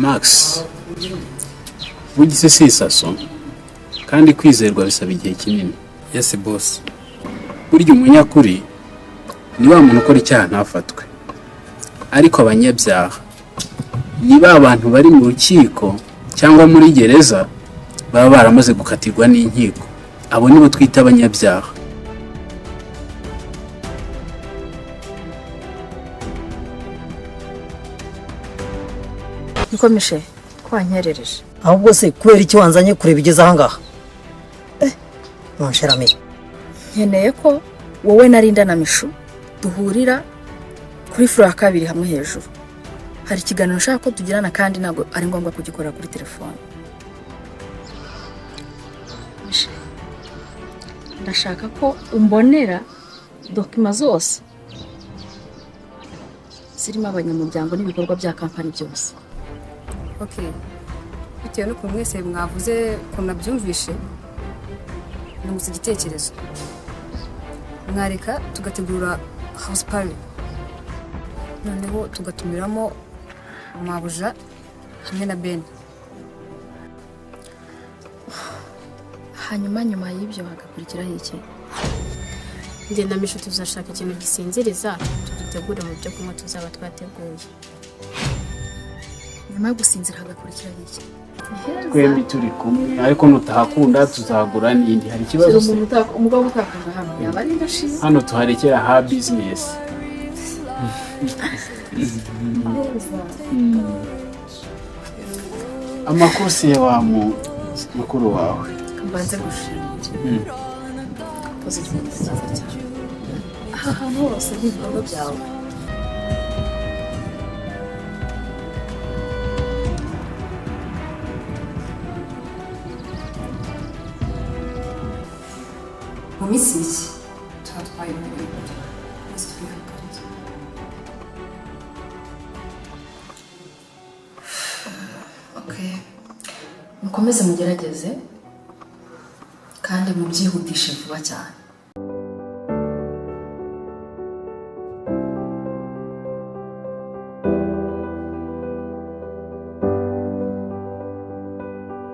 Max bugize si isaso kandi kwizerwa bisaba igihe kinini. Yes boss. Burya umunyakuri ni wa muntu ukora icyaha ntafatwe, ariko abanyabyaha ni ba bantu bari mu rukiko cyangwa muri gereza baba baramaze gukatirwa n'inkiko. Abo nibo twita abanyabyaha. Nikomishe kwanyerereje. Ahubwo se kubera iki wanzanye kureba igeze aha ngaha? Monsherame. Nkeneye ko wowe narinda na Mishu duhurira kuri furo ya kabiri hamwe hejuru. Hari ikiganiro nshaka ko tugirana kandi ntabwo ari ngombwa kugikora kuri telefone. Ndashaka ko umbonera dokima zose zirimo abanyamuryango n'ibikorwa bya kampani byose. Okay. Bitewe n'uko mwese mwavuze ko nabyumvishe namutse igitekerezo. Mwareka tugategura house party. Noneho tugatumiramo Mabuja hamwe na Ben. Hanyuma nyuma y'ibyo hagakurikiraho iki? Njye na Mishu tuzashaka ikintu gisinziriza tugitegure mu byo kunywa tuzaba twateguye. Nyuma yo gusinzira hagakurikiraho iki? Twembi turi kumwe, ariko nutahakunda tuzagura n'indi. Hari ikibazo se? Umugabo utakunda hano yaba ari ndashima. Hano tuharekera ha business. Amakosi ya wa mukuru wawe. Mbanze gushimira. Positive cyane. Aha hantu hose n'ibikorwa byawe. Mu minsi iki turatwaye muri Okay. Mukomeze mugerageze kandi mubyihutishe vuba cyane.